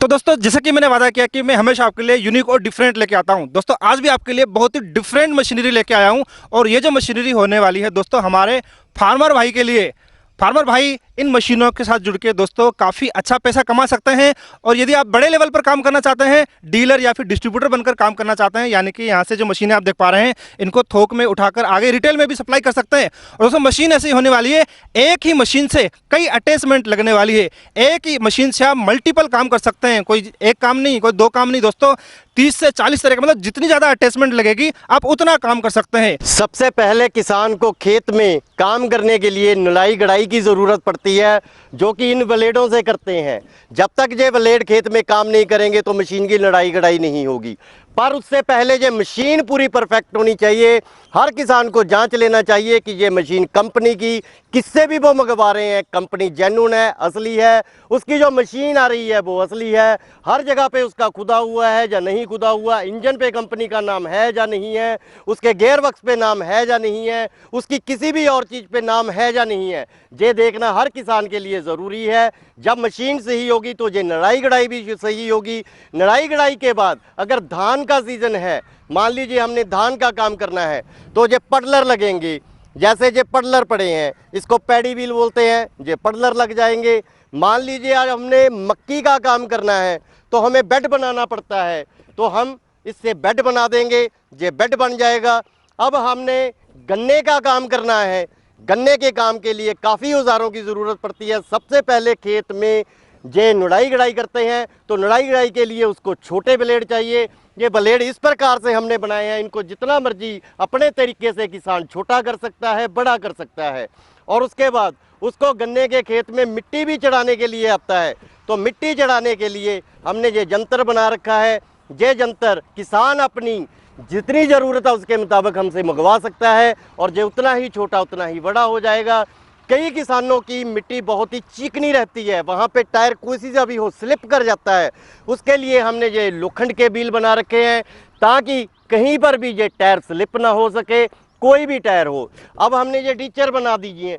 तो दोस्तों जैसा कि मैंने वादा किया कि मैं हमेशा आपके लिए यूनिक और डिफरेंट लेके आता हूं। दोस्तों आज भी आपके लिए बहुत ही डिफरेंट मशीनरी लेके आया हूं और ये जो मशीनरी होने वाली है दोस्तों हमारे फार्मर भाई के लिए। फार्मर भाई इन मशीनों के साथ जुड़ के दोस्तों काफ़ी अच्छा पैसा कमा सकते हैं। और यदि आप बड़े लेवल पर काम करना चाहते हैं, डीलर या फिर डिस्ट्रीब्यूटर बनकर काम करना चाहते हैं, यानी कि यहाँ से जो मशीनें आप देख पा रहे हैं इनको थोक में उठाकर आगे रिटेल में भी सप्लाई कर सकते हैं। और दोस्तों मशीन ऐसी होने वाली है, एक ही मशीन से कई अटैचमेंट लगने वाली है। एक ही मशीन से आप मल्टीपल काम कर सकते हैं, कोई एक काम नहीं, कोई दो काम नहीं दोस्तों, 30 से 40 तरह का, मतलब जितनी ज़्यादा अटैचमेंट लगेगी आप उतना काम कर सकते हैं। सबसे पहले किसान को खेत में काम करने के लिए निराई गुड़ाई की ज़रूरत पड़ती है, जो कि इन ब्लेडों से करते हैं। जब तक ये ब्लेड खेत में काम नहीं करेंगे तो मशीन की निराई गुड़ाई नहीं होगी। पर उससे पहले ये मशीन पूरी परफेक्ट होनी चाहिए। हर किसान को जांच लेना चाहिए कि ये मशीन कंपनी की किससे भी वो मंगवा रहे हैं, कंपनी जेन्युइन है, असली है, उसकी जो मशीन आ रही है वो असली है, हर जगह पे उसका खुदा हुआ है या नहीं खुदा हुआ, इंजन पे कंपनी का नाम है या नहीं है, उसके गेयर बक्स पे नाम है या नहीं है, उसकी किसी भी और चीज़ पे नाम है या नहीं है। ये देखना हर किसान के लिए ज़रूरी है। जब मशीन सही होगी तो ये निराई गुड़ाई भी सही होगी। निराई गुड़ाई के बाद अगर धान का सीज़न है, मान लीजिए हमने धान का काम करना है, तो ये पडलर लगेंगे। जैसे ये पडलर पड़े हैं, इसको पैडी व्हील बोलते हैं, ये पडलर लग जाएंगे। मान लीजिए आज हमने मक्की का काम करना है तो हमें बेड बनाना पड़ता है, तो हम इससे बेड बना देंगे, ये बेड बन जाएगा। अब हमने गन्ने का काम करना है, गन्ने के काम के लिए काफ़ी औजारों की ज़रूरत पड़ती है। सबसे पहले खेत में जे निराई गुड़ाई करते हैं तो निराई गुड़ाई के लिए उसको छोटे ब्लेड चाहिए। ये ब्लेड इस प्रकार से हमने बनाए हैं, इनको जितना मर्जी अपने तरीके से किसान छोटा कर सकता है, बड़ा कर सकता है। और उसके बाद उसको गन्ने के खेत में मिट्टी भी चढ़ाने के लिए आता है, तो मिट्टी चढ़ाने के लिए हमने ये जंतर बना रखा है। ये जंतर किसान अपनी जितनी ज़रूरत है उसके मुताबिक हमसे मंगवा सकता है, और जो उतना ही छोटा उतना ही बड़ा हो जाएगा। कई किसानों की मिट्टी बहुत ही चिकनी रहती है, वहाँ पे टायर किसी से भी हो स्लिप कर जाता है, उसके लिए हमने ये लोखंड के बील बना रखे हैं ताकि कहीं पर भी ये टायर स्लिप ना हो सके, कोई भी टायर हो। अब हमने ये टीचर बना दिए।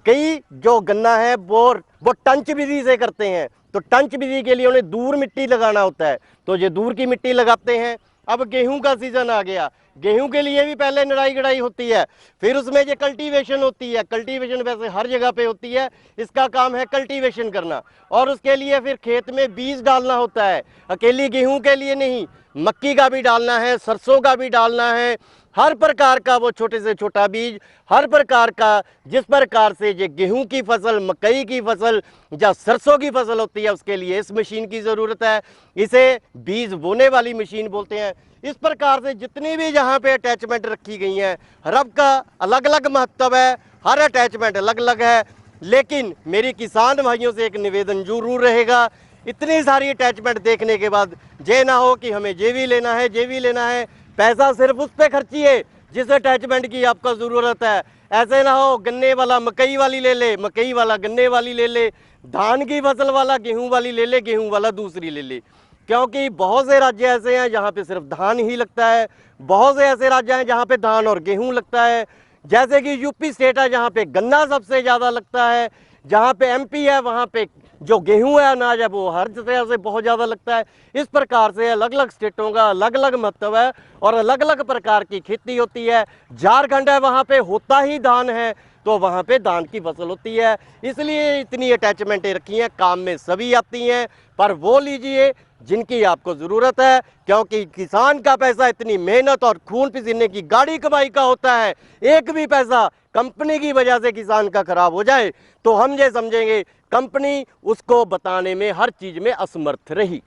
कई जो गन्ना है वो टंच विधि से करते हैं, तो टंच विधि के लिए उन्हें दूर मिट्टी लगाना होता है, तो ये दूर की मिट्टी लगाते हैं। अब गेहूं का सीजन आ गया, गेहूं के लिए भी पहले निराई गुड़ाई होती है, फिर उसमें ये कल्टीवेशन होती है। कल्टीवेशन वैसे हर जगह पे होती है, इसका काम है कल्टीवेशन करना, और उसके लिए फिर खेत में बीज डालना होता है। अकेली गेहूं के लिए नहीं, मक्की का भी डालना है, सरसों का भी डालना है, हर प्रकार का वो छोटे से छोटा बीज, हर प्रकार का जिस प्रकार से ये गेहूं की फसल, मकई की फसल या सरसों की फसल होती है, उसके लिए इस मशीन की ज़रूरत है। इसे बीज बोने वाली मशीन बोलते हैं। इस प्रकार से जितनी भी जहाँ पे अटैचमेंट रखी गई हैं, हर का अलग अलग महत्व है, हर अटैचमेंट अलग अलग है। लेकिन मेरी किसान भाइयों से एक निवेदन जरूर रहेगा, इतनी सारी अटैचमेंट देखने के बाद ये ना हो कि हमें ये भी लेना है, ये भी लेना है, पैसा सिर्फ उस पर खर्चिए जिस अटैचमेंट की आपको ज़रूरत है। ऐसे ना हो गन्ने वाला मकई वाली ले ले, मकई वाला गन्ने वाली ले ले, धान की फसल वाला गेहूं वाली ले ले, गेहूं वाला दूसरी ले ले। क्योंकि बहुत से राज्य ऐसे हैं जहाँ पे सिर्फ धान ही लगता है, बहुत से ऐसे राज्य हैं जहाँ पे धान और गेहूं लगता है। जैसे कि यूपी स्टेट है जहाँ पे गन्ना सबसे ज़्यादा लगता है, जहाँ पे एमपी है वहाँ पे जो गेहूं है अनाज है वो हर तरह से बहुत ज़्यादा लगता है। इस प्रकार से अलग अलग स्टेटों का अलग अलग महत्व है और अलग अलग प्रकार की खेती होती है। झारखंड है वहाँ पे होता ही धान है, तो वहाँ पे धान की फसल होती है, इसलिए इतनी अटैचमेंटें रखी हैं। काम में सभी आती हैं, पर वो लीजिए जिनकी आपको ज़रूरत है, क्योंकि किसान का पैसा इतनी मेहनत और खून पसीने की गाड़ी कमाई का होता है। एक भी पैसा कंपनी की वजह से किसान का खराब हो जाए तो हम ये समझेंगे कंपनी उसको बताने में हर चीज़ में असमर्थ रही।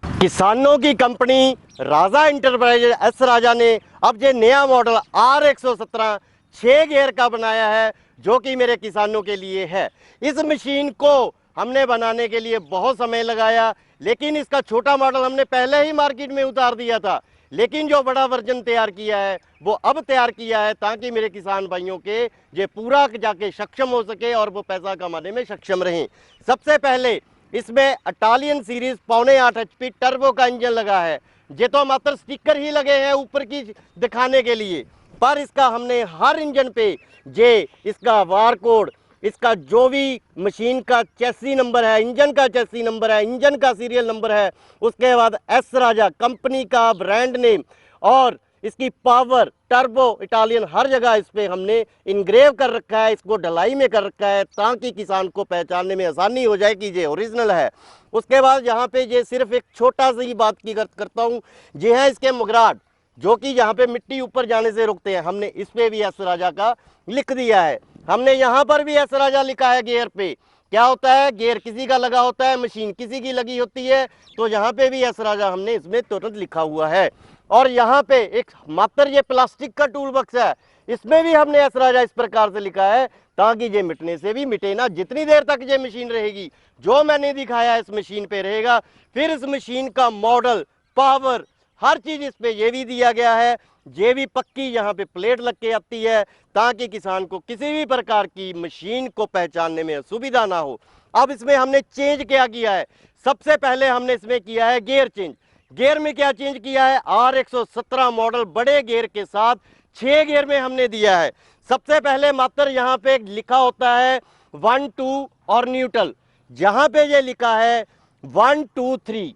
किसानों की कंपनी राजा इंटरप्राइजेज एस राजा ने अब ये नया मॉडल R117 6 गियर का बनाया है, जो कि मेरे किसानों के लिए है। इस मशीन को हमने बनाने के लिए बहुत समय लगाया, लेकिन इसका छोटा मॉडल हमने पहले ही मार्केट में उतार दिया था, लेकिन जो बड़ा वर्जन तैयार किया है वो अब तैयार किया है ताकि मेरे किसान भाइयों के ये पूरा जाके सक्षम हो सके और वो पैसा कमाने में सक्षम रहें। सबसे पहले इसमें इटालियन सीरीज 6.5 HP टर्बो का इंजन लगा है। ये तो मात्र स्टिकर ही लगे हैं ऊपर की दिखाने के लिए, पर इसका हमने हर इंजन पे ये इसका बारकोड इसका जो भी मशीन का चेसी नंबर है, इंजन का चेसी नंबर है, इंजन का सीरियल नंबर है, उसके बाद एस राजा कंपनी का ब्रांड नेम और इसकी पावर, टर्बो, इटालियन, हर जगह इस पे हमने इंग्रेव कर रखा है, इसको ढलाई में कर रखा है ताकि किसान को पहचानने में आसानी हो जाए कि ये ओरिजिनल है। उसके बाद यहाँ पे ये सिर्फ एक छोटा सी बात की करता हूँ, ये है इसके मुगराट जो कि यहाँ पे मिट्टी ऊपर जाने से रोकते हैं। हमने इस पे भी एस राजा का लिख दिया है। हमने यहाँ पर भी एस राजा लिखा है गियर पे। क्या होता है, गियर किसी का लगा होता है, मशीन किसी की लगी होती है, तो यहाँ पे भी एस राजा हमने इसमें तुरंत लिखा हुआ है। और यहाँ पे एक मात्र ये प्लास्टिक का टूल बॉक्स है, इसमें भी हमने एस राजा इस प्रकार से लिखा है ताकि ये मिटने से भी मिटे ना। जितनी देर तक ये मशीन रहेगी, जो मैंने दिखाया इस मशीन पे रहेगा। फिर इस मशीन का मॉडल, पावर, हर चीज इस पे ये भी दिया गया है। ये भी पक्की यहाँ पे प्लेट लग के आती है ताकि किसान को किसी भी प्रकार की मशीन को पहचानने में असुविधा ना हो। अब इसमें हमने चेंज क्या किया है, सबसे पहले हमने इसमें किया है गियर चेंज। गियर में क्या चेंज किया है, R117 मॉडल बड़े गियर के साथ 6 गियर में हमने दिया है। सबसे पहले मात्र यहाँ पे लिखा होता है 1 2 और न्यूट्रल, जहां पे ये लिखा है 1 2 3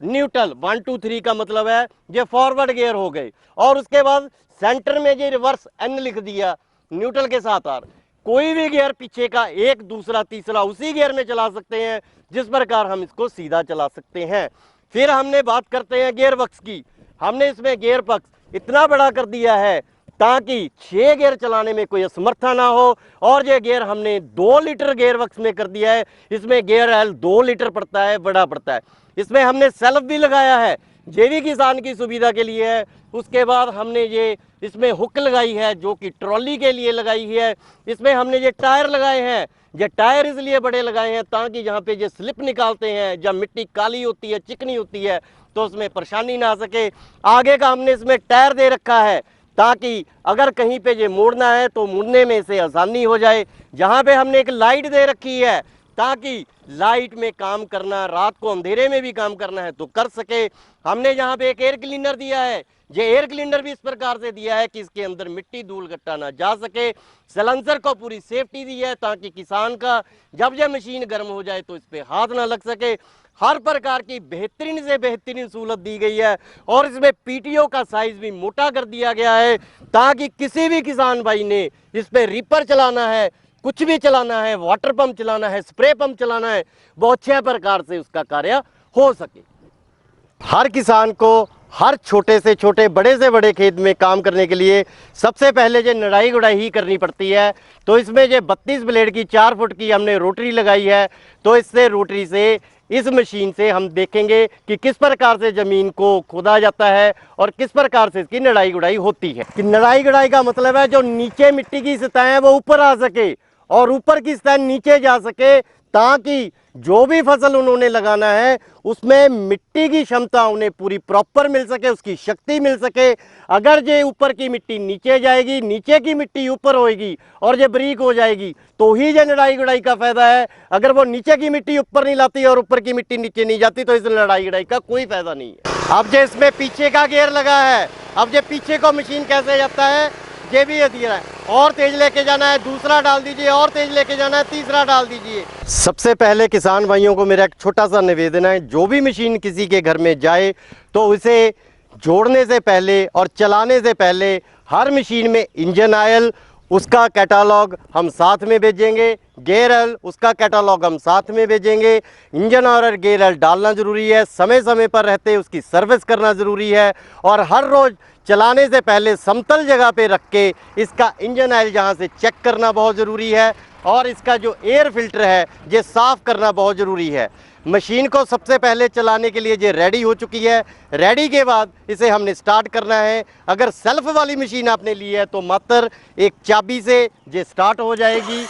न्यूट्रल, 1 2 3 का मतलब है ये फॉरवर्ड गियर हो गए। और उसके बाद सेंटर में ये रिवर्स N लिख दिया न्यूट्रल के साथ। आर कोई भी गियर पीछे का एक, दूसरा, तीसरा उसी गियर में चला सकते हैं जिस प्रकार हम इसको सीधा चला सकते हैं। फिर हमने बात करते हैं गियर बक्स की। हमने इसमें गियर बक्स इतना बड़ा कर दिया है ताकि 6 गियर चलाने में कोई असमर्था ना हो। और ये गियर हमने 2 लीटर गियर बक्स में कर दिया है। इसमें गियर एल 2 लीटर पड़ता है, बड़ा पड़ता है। इसमें हमने सेल्फ भी लगाया है, ये भी किसान की सुविधा के लिए है। उसके बाद हमने ये इसमें हुक लगाई है जो कि ट्रॉली के लिए लगाई है। इसमें हमने ये टायर लगाए हैं। ये टायर इसलिए बड़े लगाए हैं ताकि जहाँ पे ये स्लिप निकालते हैं, जब मिट्टी काली होती है, चिकनी होती है, तो उसमें परेशानी ना आ सके। आगे का हमने इसमें टायर दे रखा है ताकि अगर कहीं पे ये मोड़ना है तो मुड़ने में से आसानी हो जाए। जहाँ पे हमने एक लाइट दे रखी है ताकि लाइट में काम करना, रात को अंधेरे में भी काम करना है तो कर सके। हमने यहाँ पे एक एयर क्लीनर दिया है। ये एयर क्लीनर भी इस प्रकार से दिया है कि इसके अंदर मिट्टी, धूल गट्टा ना जा सके। सलेंसर को पूरी सेफ्टी दी है ताकि किसान का जब यह मशीन गर्म हो जाए तो इस पे हाथ ना लग सके। हर प्रकार की बेहतरीन से बेहतरीन सहूलत दी गई है। और इसमें पीटीओ का साइज भी मोटा कर दिया गया है ताकि किसी भी किसान भाई ने इस पे रीपर चलाना है, कुछ भी चलाना है, वाटर पंप चलाना है, स्प्रे पंप चलाना है, बहुत अच्छे प्रकार से उसका कार्य हो सके। हर किसान को हर छोटे से छोटे, बड़े से बड़े खेत में काम करने के लिए सबसे पहले जो निराई गुड़ाई ही करनी पड़ती है। तो इसमें ये 32 ब्लेड की 4 फुट की हमने रोटरी लगाई है। तो इससे रोटरी से, इस मशीन से हम देखेंगे कि किस प्रकार से ज़मीन को खोदा जाता है और किस प्रकार से इसकी निराई गुड़ाई होती है। कि निराई गुड़ाई का मतलब है जो नीचे मिट्टी की सतह है वो ऊपर आ सके और ऊपर की सतह नीचे जा सके ताकि जो भी फसल उन्होंने लगाना है उसमें मिट्टी की क्षमता उन्हें पूरी प्रॉपर मिल सके, उसकी शक्ति मिल सके। अगर ये ऊपर की मिट्टी नीचे जाएगी, नीचे की मिट्टी ऊपर होएगी और ये बरीक हो जाएगी तो ही ये लड़ाई गुड़ाई का फायदा है। अगर वो नीचे की मिट्टी ऊपर नहीं लाती और ऊपर की मिट्टी नीचे नहीं जाती तो इस लड़ाई गुड़ाई का कोई फायदा नहीं है। अब जो इसमें पीछे का गियर लगा है, अब ये पीछे को मशीन कैसे जाता है ये भी दिया है। और तेज लेके जाना है, दूसरा डाल दीजिए, और तेज लेके जाना है, तीसरा डाल दीजिए। सबसे पहले किसान भाइयों को मेरा एक छोटा सा निवेदन है, जो भी मशीन किसी के घर में जाए तो उसे जोड़ने से पहले और चलाने से पहले हर मशीन में इंजन ऑयल, उसका कैटालॉग हम साथ में भेजेंगे, गियर ऑयल उसका कैटालॉग हम साथ में भेजेंगे। इंजन और गियर ऑयल डालना ज़रूरी है, समय समय पर रहते उसकी सर्विस करना ज़रूरी है। और हर रोज़ चलाने से पहले समतल जगह पे रख के इसका इंजन ऑयल जहाँ से चेक करना बहुत ज़रूरी है। और इसका जो एयर फिल्टर है ये साफ़ करना बहुत ज़रूरी है। मशीन को सबसे पहले चलाने के लिए ये रेडी हो चुकी है। रेडी के बाद इसे हमने स्टार्ट करना है। अगर सेल्फ वाली मशीन आपने ली है तो मात्र एक चाबी से ये स्टार्ट हो जाएगी।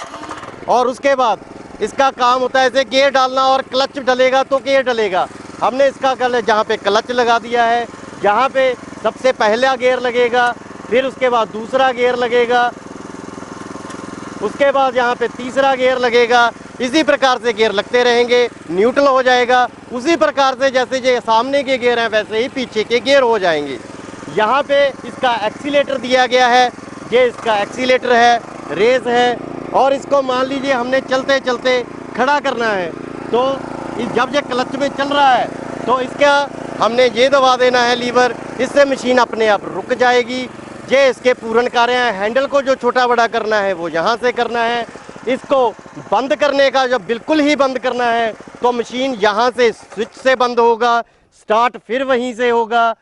और उसके बाद इसका काम होता है इसे गियर डालना और क्लच डलेगा तो गियर डलेगा। हमने इसका जहाँ पे क्लच लगा दिया है, जहाँ पे सबसे पहला गियर लगेगा, फिर उसके बाद दूसरा गियर लगेगा, उसके बाद यहाँ पे तीसरा गियर लगेगा। इसी प्रकार से गियर लगते रहेंगे, न्यूट्रल हो जाएगा। उसी प्रकार से जैसे ये सामने के गियर हैं वैसे ही पीछे के गियर हो जाएंगे। यहाँ पे इसका एक्सीलेटर दिया गया है, ये इसका एक्सीलेटर है, रेस है। और इसको मान लीजिए हमने चलते चलते खड़ा करना है, तो जब ये क्लच में चल रहा है तो इसका हमने ये दबा देना है लीवर, इससे मशीन अपने आप रुक जाएगी। ये इसके पूर्ण कार्य हैं। हैंडल को जो छोटा बड़ा करना है वो यहाँ से करना है। इसको बंद करने का जब बिल्कुल ही बंद करना है तो मशीन यहाँ से स्विच से बंद होगा, स्टार्ट फिर वहीं से होगा।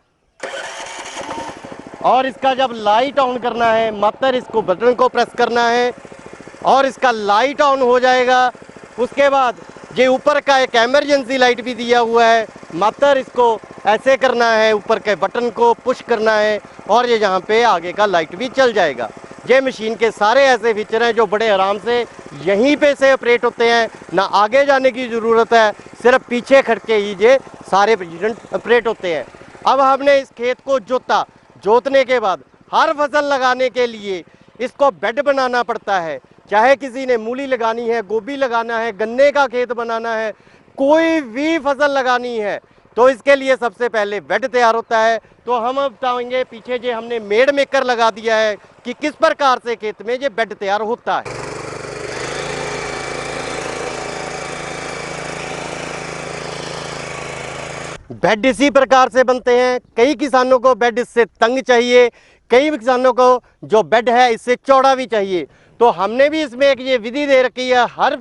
और इसका जब लाइट ऑन करना है मात्र इसको बटन को प्रेस करना है और इसका लाइट ऑन हो जाएगा। उसके बाद ये ऊपर का एक इमरजेंसी लाइट भी दिया हुआ है, मात्र इसको ऐसे करना है, ऊपर के बटन को पुश करना है और ये यहाँ पे आगे का लाइट भी चल जाएगा। ये मशीन के सारे ऐसे फीचर हैं जो बड़े आराम से यहीं पे से ऑपरेट होते हैं, ना आगे जाने की ज़रूरत है, सिर्फ पीछे खड़के ही ये सारे ऑपरेट होते हैं। अब हमने इस खेत को जोतने के बाद हर फसल लगाने के लिए इसको बेड बनाना पड़ता है। चाहे किसी ने मूली लगानी है, गोभी लगाना है, गन्ने का खेत बनाना है, कोई भी फसल लगानी है तो इसके लिए सबसे पहले बेड तैयार होता है। तो हम अब बताएंगे, पीछे जो हमने मेड मेकर लगा दिया है कि किस प्रकार से खेत में ये बेड तैयार होता है। बेड इसी प्रकार से बनते हैं। कई किसानों को बेड इससे तंग चाहिए, कई किसानों को जो बेड है इससे चौड़ा भी चाहिए। तो हमने भी इसमें एक ये विधि दे रखी है, हर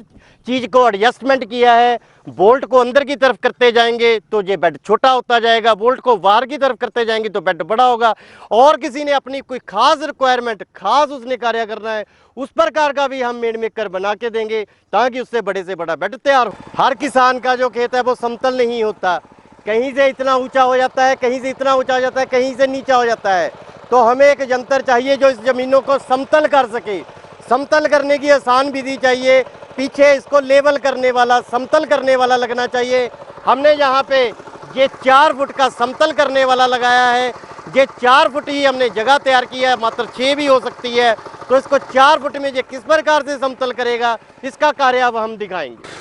चीज़ को एडजस्टमेंट किया है। बोल्ट को अंदर की तरफ करते जाएंगे तो ये बेड छोटा होता जाएगा, बोल्ट को बाहर की तरफ करते जाएंगे तो बेड बड़ा होगा। और किसी ने अपनी कोई खास रिक्वायरमेंट, खास उसने कार्य करना है, उस प्रकार का भी हम मेड मेकर बना के देंगे ताकि उससे बड़े से बड़ा बेड तैयार हो। हर किसान का जो खेत है वो समतल नहीं होता, कहीं से इतना ऊंचा हो जाता है, कहीं से इतना ऊंचा हो जाता है, कहीं से नीचा हो जाता है। तो हमें एक यंत्र चाहिए जो इस ज़मीनों को समतल कर सके। समतल करने की आसान विधि चाहिए, पीछे इसको लेवल करने वाला, समतल करने वाला लगना चाहिए। हमने यहाँ पे ये 4 फुट का समतल करने वाला लगाया है। ये 4 फुट ही हमने जगह तैयार की है, मात्र 6 भी हो सकती है। तो इसको 4 फुट में ये किस प्रकार से समतल करेगा इसका कार्य अब हम दिखाएंगे।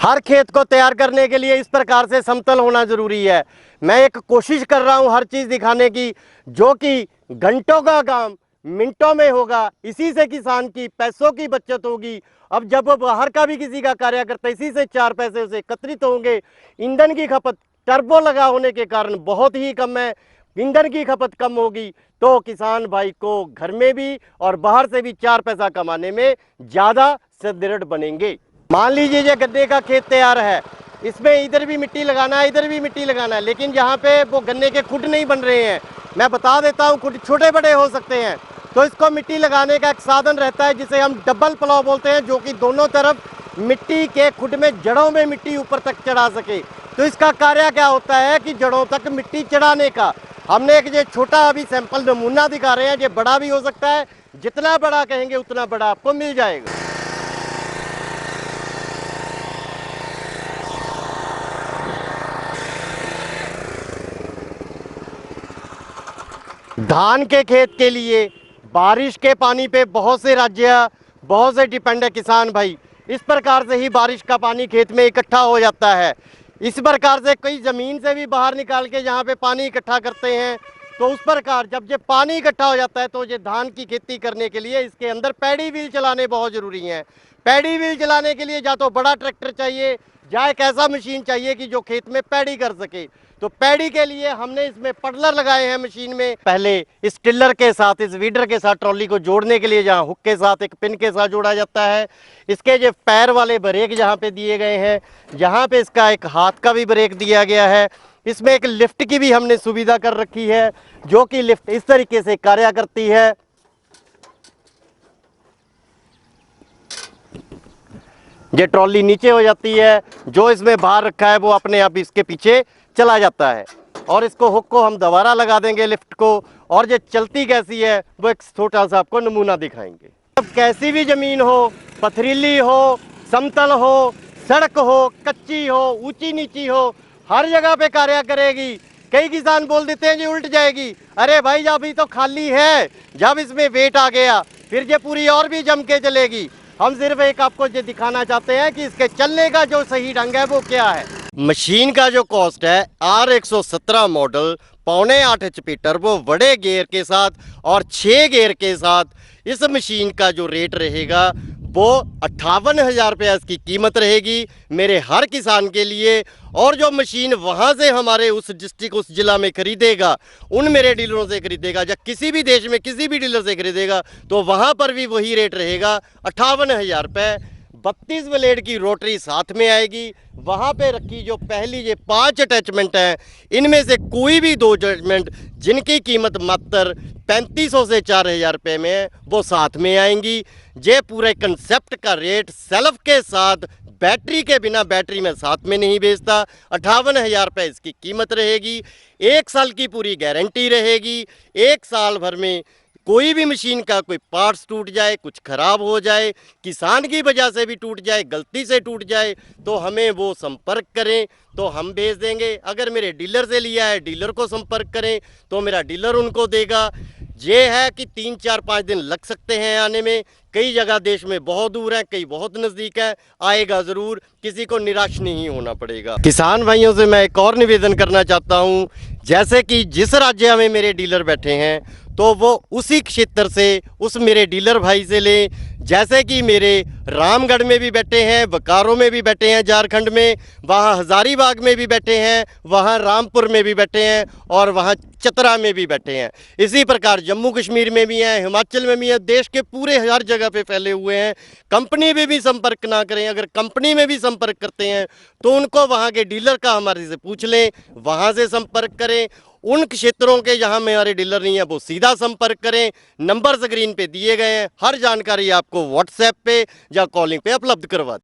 हर खेत को तैयार करने के लिए इस प्रकार से समतल होना जरूरी है। मैं एक कोशिश कर रहा हूं हर चीज़ दिखाने की, जो कि घंटों का काम मिनटों में होगा। इसी से किसान की पैसों की बचत होगी। अब जब वो बाहर का भी किसी का कार्य करता है, इसी से 4 पैसे उसे एकत्रित होंगे। ईंधन की खपत टर्बो लगा होने के कारण बहुत ही कम है। ईंधन की खपत कम होगी तो किसान भाई को घर में भी और बाहर से भी 4 पैसा कमाने में ज़्यादा सुदृढ़ बनेंगे। मान लीजिए ये गन्ने का खेत तैयार है, इसमें इधर भी मिट्टी लगाना है, इधर भी मिट्टी लगाना है, लेकिन यहाँ पे वो गन्ने के खुड नहीं बन रहे हैं। मैं बता देता हूँ, खुड छोटे बड़े हो सकते हैं। तो इसको मिट्टी लगाने का एक साधन रहता है जिसे हम डबल प्लाव बोलते हैं, जो कि दोनों तरफ मिट्टी के खुड में जड़ों में मिट्टी ऊपर तक चढ़ा सके। तो इसका कार्य क्या होता है कि जड़ों तक मिट्टी चढ़ाने का। हमने एक ये छोटा अभी सैंपल नमूना दिखा रहे हैं, ये बड़ा भी हो सकता है, जितना बड़ा कहेंगे उतना बड़ा आपको मिल जाएगा। धान के खेत के लिए बारिश के पानी पे बहुत से राज्य, बहुत से डिपेंड है किसान भाई। इस प्रकार से ही बारिश का पानी खेत में इकट्ठा हो जाता है। इस प्रकार से कई ज़मीन से भी बाहर निकाल के यहाँ पे पानी इकट्ठा करते हैं। तो उस प्रकार जब ये पानी इकट्ठा हो जाता है तो ये धान की खेती करने के लिए इसके अंदर पैडी व्हील चलाने बहुत ज़रूरी हैं। पैडी व्हील चलाने के लिए या तो बड़ा ट्रैक्टर चाहिए या एक ऐसा मशीन चाहिए कि जो खेत में पैडी कर सके। तो पैडी के लिए हमने इसमें पडलर लगाए हैं मशीन में। पहले इस टिल्लर के साथ, इस वीडर के साथ ट्रॉली को जोड़ने के लिए जहाँ हुक के साथ, एक पिन के साथ जोड़ा जाता है। इसके जो पैर वाले ब्रेक यहाँ पे दिए गए हैं, यहाँ पे इसका एक हाथ का भी ब्रेक दिया गया है। इसमें एक लिफ्ट की भी हमने सुविधा कर रखी है, जो कि लिफ्ट इस तरीके से कार्य करती है। ये ट्रॉली नीचे हो जाती है, जो इसमें बाहर रखा है वो अपने आप इसके पीछे चला जाता है। और इसको हुक को हम दोबारा लगा देंगे लिफ्ट को, और ये चलती कैसी है वो एक छोटा सा आपको नमूना दिखाएंगे। अब कैसी भी ज़मीन हो, पथरीली हो, समतल हो, सड़क हो, कच्ची हो, ऊंची नीची हो, हर जगह पे कार्य करेगी। कई किसान बोल देते हैं जी उल्ट जाएगी। अरे भाई जब अभी तो खाली है, जब इसमें वेट आ गया फिर ये पूरी और भी जम के चलेगी। हम सिर्फ एक आपको ये दिखाना चाहते हैं कि इसके चलने का जो सही ढंग है वो क्या है। मशीन का जो कॉस्ट है R117 मॉडल पौने 8 HP टर्बो बड़े गियर के साथ और 6 गियर के साथ इस मशीन का जो रेट रहेगा वो 58,000 रुपये इसकी कीमत रहेगी मेरे हर किसान के लिए। और जो मशीन वहाँ से हमारे उस डिस्ट्रिक्ट उस जिला में खरीदेगा, उन मेरे डीलरों से खरीदेगा या किसी भी देश में किसी भी डीलर से खरीदेगा, तो वहाँ पर भी वही रेट रहेगा 58,000 रुपये। 32 ब्लेड की रोटरी साथ में आएगी। वहाँ पे रखी जो पहली ये 5 अटैचमेंट हैं, इनमें से कोई भी 2 अटैचमेंट जिनकी कीमत मात्र 3500 से 4,000 रुपये में है, वो साथ में आएंगी। ये पूरे कंसेप्ट का रेट सेल्फ के साथ, बैटरी के बिना, बैटरी में साथ में नहीं बेचता, 58,000 रुपये इसकी कीमत रहेगी। 1 साल की पूरी गारंटी रहेगी। 1 साल भर में कोई भी मशीन का कोई पार्ट्स टूट जाए, कुछ खराब हो जाए, किसान की वजह से भी टूट जाए, गलती से टूट जाए, तो हमें वो संपर्क करें तो हम भेज देंगे। अगर मेरे डीलर से लिया है, डीलर को संपर्क करें तो मेरा डीलर उनको देगा। ये है कि 3, 4, 5 दिन लग सकते हैं आने में। कई जगह देश में बहुत दूर है, कई बहुत नज़दीक है। आएगा ज़रूर, किसी को निराश नहीं होना पड़ेगा। किसान भाइयों से मैं एक और निवेदन करना चाहता हूँ, जैसे कि जिस राज्य में मेरे डीलर बैठे हैं तो वो उसी क्षेत्र से उस मेरे डीलर भाई से लें। जैसे कि मेरे रामगढ़ में भी बैठे हैं, बोकारो में भी बैठे हैं झारखंड में, वहाँ हज़ारीबाग में भी बैठे हैं, वहाँ रामपुर में भी बैठे हैं और वहाँ चतरा में भी बैठे हैं। इसी प्रकार जम्मू कश्मीर में भी हैं, हिमाचल में भी हैं, देश के पूरे हर जगह पे फैले हुए हैं। कंपनी में भी संपर्क ना करें, अगर कंपनी में भी संपर्क करते हैं तो उनको वहाँ के डीलर का हमारे से पूछ लें, वहाँ से संपर्क करें। उन क्षेत्रों के जहां हमारे डीलर नहीं है वो सीधा संपर्क करें। नंबर स्क्रीन पे दिए गए हैं, हर जानकारी आपको व्हाट्सएप पे या कॉलिंग पे उपलब्ध करवा